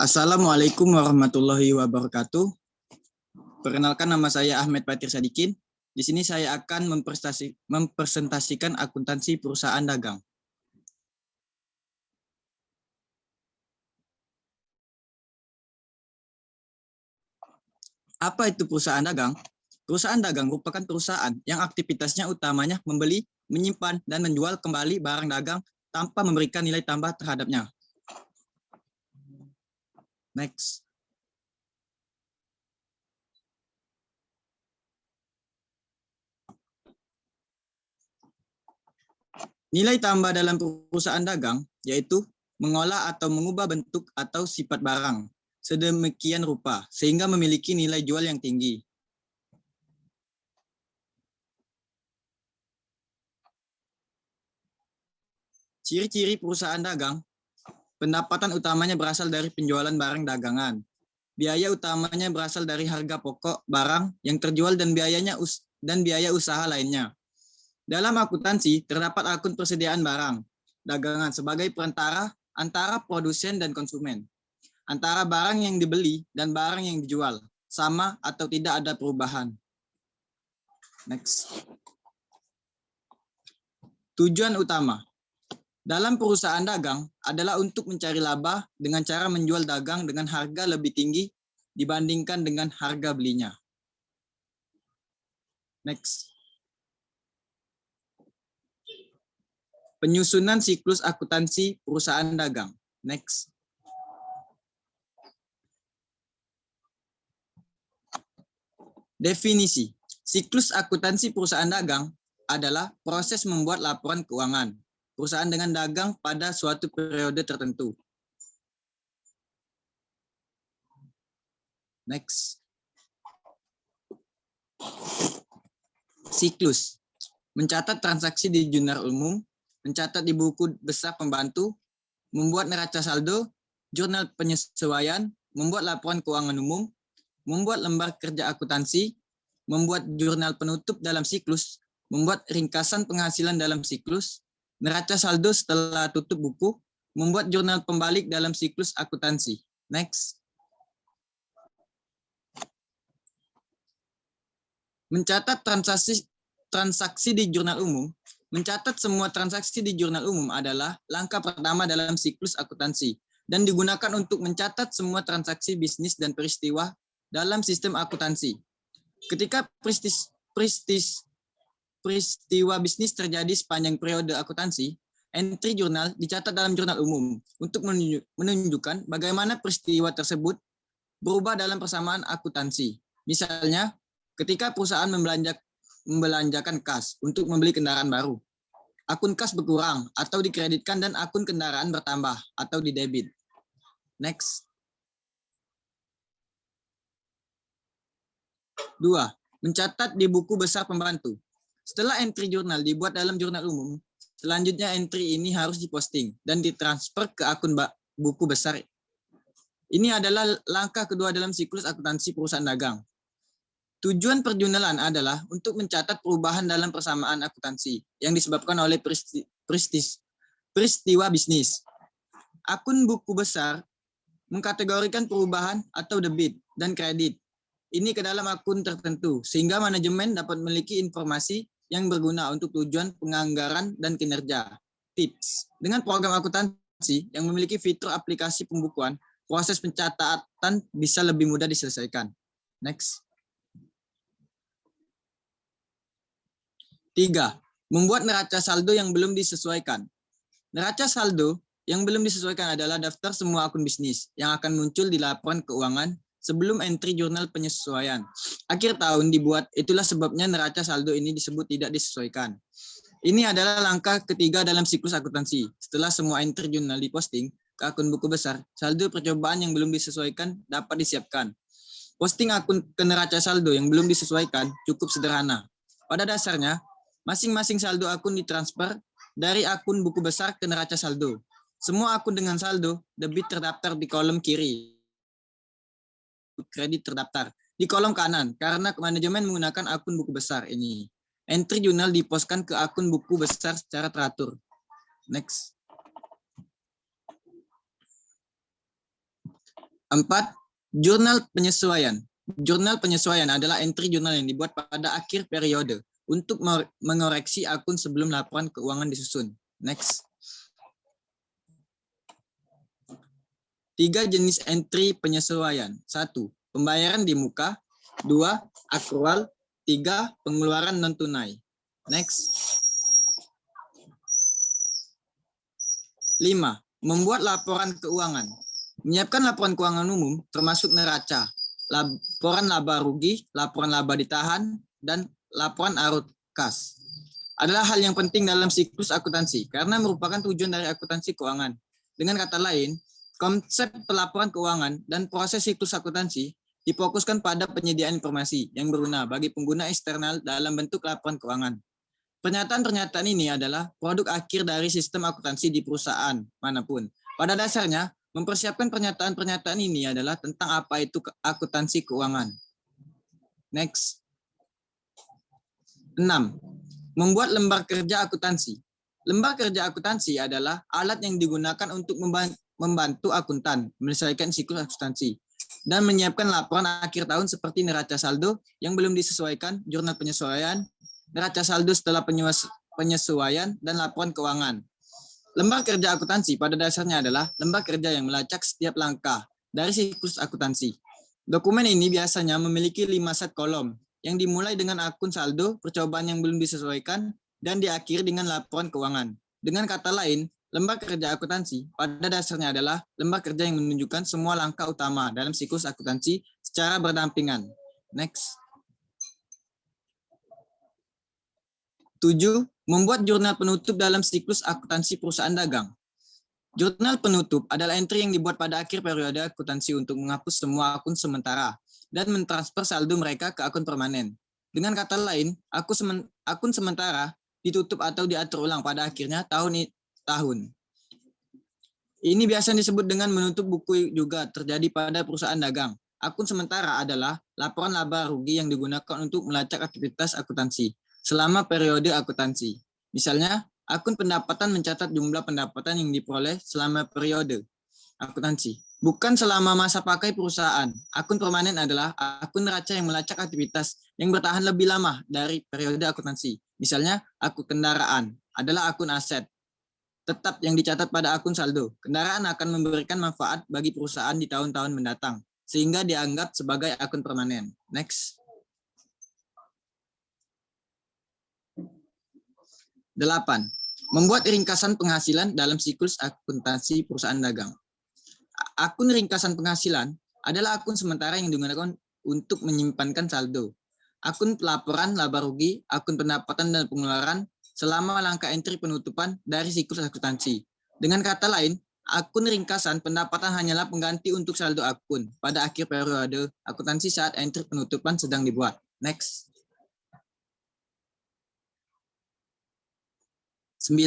Assalamualaikum warahmatullahi wabarakatuh. Perkenalkan, nama saya Ahmed Fatir Sadikin. Di sini saya akan mempresentasikan akuntansi perusahaan dagang. Apa itu perusahaan dagang? Perusahaan dagang merupakan perusahaan yang aktivitasnya utamanya membeli, menyimpan, dan menjual kembali barang dagang tanpa memberikan nilai tambah terhadapnya. Next. Nilai tambah dalam perusahaan dagang yaitu mengolah atau mengubah bentuk atau sifat barang sedemikian rupa sehingga memiliki nilai jual yang tinggi. Ciri-ciri perusahaan dagang: pendapatan utamanya berasal dari penjualan barang dagangan. Biaya utamanya berasal dari harga pokok barang yang terjual dan biaya usaha lainnya. Dalam akuntansi terdapat akun persediaan barang dagangan sebagai perantara antara produsen dan konsumen, antara barang yang dibeli dan barang yang dijual, sama atau tidak ada perubahan. Next. Tujuan utama dalam perusahaan dagang adalah untuk mencari laba dengan cara menjual dagang dengan harga lebih tinggi dibandingkan dengan harga belinya. Next. Penyusunan siklus akuntansi perusahaan dagang. Next. Definisi. Siklus akuntansi perusahaan dagang adalah proses membuat laporan keuangan perusahaan dengan dagang pada suatu periode tertentu. Next. Siklus. Mencatat transaksi di jurnal umum, mencatat di buku besar pembantu, membuat neraca saldo, jurnal penyesuaian, membuat laporan keuangan umum, membuat lembar kerja akuntansi, membuat jurnal penutup dalam siklus, membuat ringkasan penghasilan dalam siklus, neraca saldo setelah tutup buku, membuat jurnal pembalik dalam siklus akuntansi. Next. Mencatat transaksi di jurnal umum. Mencatat semua transaksi di jurnal umum adalah langkah pertama dalam siklus akuntansi dan digunakan untuk mencatat semua transaksi bisnis dan peristiwa dalam sistem akuntansi. Ketika peristiwa bisnis terjadi sepanjang periode akuntansi, entry jurnal dicatat dalam jurnal umum untuk menunjukkan bagaimana peristiwa tersebut berubah dalam persamaan akuntansi. Misalnya, ketika perusahaan membelanjakan kas untuk membeli kendaraan baru, akun kas berkurang atau dikreditkan dan akun kendaraan bertambah atau didebit. Next. 2. Mencatat di buku besar pembantu. Setelah entry jurnal dibuat dalam jurnal umum, selanjutnya entry ini harus diposting dan ditransfer ke akun buku besar. Ini adalah langkah kedua dalam siklus akuntansi perusahaan dagang. Tujuan perjurnalan adalah untuk mencatat perubahan dalam persamaan akuntansi yang disebabkan oleh peristiwa bisnis. Akun buku besar mengkategorikan perubahan atau debit dan kredit ini ke dalam akun tertentu, sehingga manajemen dapat memiliki informasi yang berguna untuk tujuan penganggaran dan kinerja. Tips. Dengan program akuntansi yang memiliki fitur aplikasi pembukuan, proses pencatatan bisa lebih mudah diselesaikan. Next. 3. Membuat neraca saldo yang belum disesuaikan. Neraca saldo yang belum disesuaikan adalah daftar semua akun bisnis yang akan muncul di laporan keuangan sebelum entry jurnal penyesuaian. Akhir tahun dibuat, itulah sebabnya neraca saldo ini disebut tidak disesuaikan. Ini adalah langkah ketiga dalam siklus akuntansi. Setelah semua entry jurnal diposting ke akun buku besar, saldo percobaan yang belum disesuaikan dapat disiapkan. Posting akun ke neraca saldo yang belum disesuaikan cukup sederhana. Pada dasarnya, masing-masing saldo akun ditransfer dari akun buku besar ke neraca saldo. Semua akun dengan saldo debit terdaftar di kolom kiri, kredit terdaftar di kolom kanan karena manajemen menggunakan akun buku besar ini. Entry jurnal diposkan ke akun buku besar secara teratur. Next. 4. Jurnal penyesuaian. Jurnal penyesuaian adalah entry jurnal yang dibuat pada akhir periode untuk mengoreksi akun sebelum laporan keuangan disusun. Next. 3 jenis entry penyesuaian. 1. Pembayaran di muka. 2. Akrual. 3. Pengeluaran non-tunai. Next. 5. Membuat laporan keuangan. Menyiapkan laporan keuangan umum termasuk neraca, laporan laba rugi, laporan laba ditahan, dan laporan arus kas. Adalah hal yang penting dalam siklus akuntansi karena merupakan tujuan dari akuntansi keuangan. Dengan kata lain, konsep pelaporan keuangan dan proses siklus akuntansi difokuskan pada penyediaan informasi yang berguna bagi pengguna eksternal dalam bentuk laporan keuangan. Pernyataan-pernyataan ini adalah produk akhir dari sistem akuntansi di perusahaan manapun. Pada dasarnya, mempersiapkan pernyataan-pernyataan ini adalah tentang apa itu akuntansi keuangan. Next. 6. Membuat lembar kerja akuntansi. Lembar kerja akuntansi adalah alat yang digunakan untuk membantu akuntan menyelesaikan siklus akuntansi dan menyiapkan laporan akhir tahun seperti neraca saldo yang belum disesuaikan, jurnal penyesuaian, neraca saldo setelah penyesuaian, dan laporan keuangan. Lembar kerja akuntansi pada dasarnya adalah lembar kerja yang melacak setiap langkah dari siklus akuntansi. Dokumen ini biasanya memiliki 5 set kolom yang dimulai dengan akun saldo, percobaan yang belum disesuaikan, dan diakhiri dengan laporan keuangan. Dengan kata lain, lembar kerja akuntansi pada dasarnya adalah lembar kerja yang menunjukkan semua langkah utama dalam siklus akuntansi secara berdampingan. Next. 7. Membuat jurnal penutup dalam siklus akuntansi perusahaan dagang. Jurnal penutup adalah entry yang dibuat pada akhir periode akuntansi untuk menghapus semua akun sementara dan mentransfer saldo mereka ke akun permanen. Dengan kata lain, akun sementara ditutup atau diatur ulang pada akhirnya tahun. Ini biasa disebut dengan menutup buku juga terjadi pada perusahaan dagang. Akun sementara adalah laporan laba rugi yang digunakan untuk melacak aktivitas akuntansi selama periode akuntansi. Misalnya, akun pendapatan mencatat jumlah pendapatan yang diperoleh selama periode akuntansi, bukan selama masa pakai perusahaan. Akun permanen adalah akun neraca yang melacak aktivitas yang bertahan lebih lama dari periode akuntansi. Misalnya, akun kendaraan adalah akun aset tetap yang dicatat pada akun saldo. Kendaraan akan memberikan manfaat bagi perusahaan di tahun-tahun mendatang, sehingga dianggap sebagai akun permanen. Next. 8. Membuat ringkasan penghasilan dalam siklus akuntansi perusahaan dagang. Akun ringkasan penghasilan adalah akun sementara yang digunakan untuk menyimpankan saldo. Akun pelaporan laba rugi, akun pendapatan dan pengeluaran selama langkah entry penutupan dari siklus akuntansi. Dengan kata lain, akun ringkasan pendapatan hanyalah pengganti untuk saldo akun pada akhir periode akuntansi saat entry penutupan sedang dibuat. Next. 9.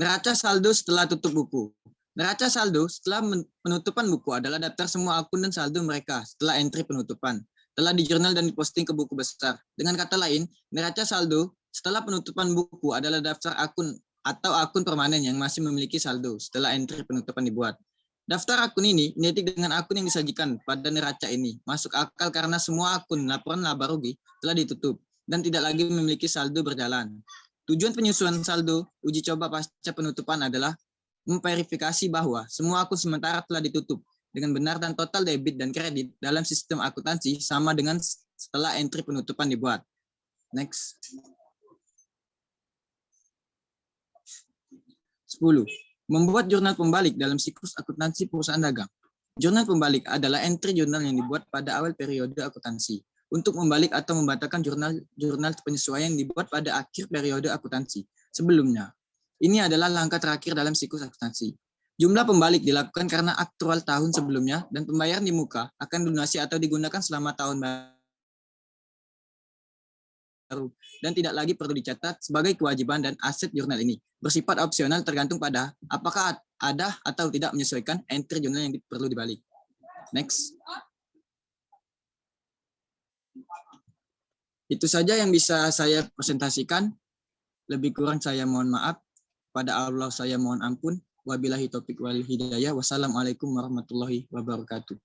Neraca saldo setelah tutup buku. Neraca saldo setelah penutupan buku adalah daftar semua akun dan saldo mereka setelah entry penutupan. Telah dijurnal dan diposting ke buku besar. Dengan kata lain, neraca saldo setelah penutupan buku adalah daftar akun atau akun permanen yang masih memiliki saldo setelah entry penutupan dibuat. Daftar akun ini identik dengan akun yang disajikan pada neraca ini. Masuk akal karena semua akun laporan laba rugi telah ditutup dan tidak lagi memiliki saldo berjalan. Tujuan penyusunan saldo uji coba pasca penutupan adalah memverifikasi bahwa semua akun sementara telah ditutup dengan benar dan total debit dan kredit dalam sistem akuntansi sama dengan setelah entry penutupan dibuat. Next. 10. Membuat jurnal pembalik dalam siklus akuntansi perusahaan dagang. Jurnal pembalik adalah entry jurnal yang dibuat pada awal periode akuntansi untuk membalik atau membatalkan jurnal penyesuaian yang dibuat pada akhir periode akuntansi sebelumnya. Ini adalah langkah terakhir dalam siklus akuntansi. Jumlah pembalik dilakukan karena aktual tahun sebelumnya dan pembayaran di muka akan dilunasi atau digunakan selama tahun baru dan tidak lagi perlu dicatat sebagai kewajiban dan aset jurnal ini. Bersifat opsional tergantung pada apakah ada atau tidak menyesuaikan entry jurnal yang perlu dibalik. Next. Itu saja yang bisa saya presentasikan. Lebih kurang saya mohon maaf. Pada Allah saya mohon ampun. Wabillahi taufiq wal hidayah. Wassalamualaikum warahmatullahi wabarakatuh.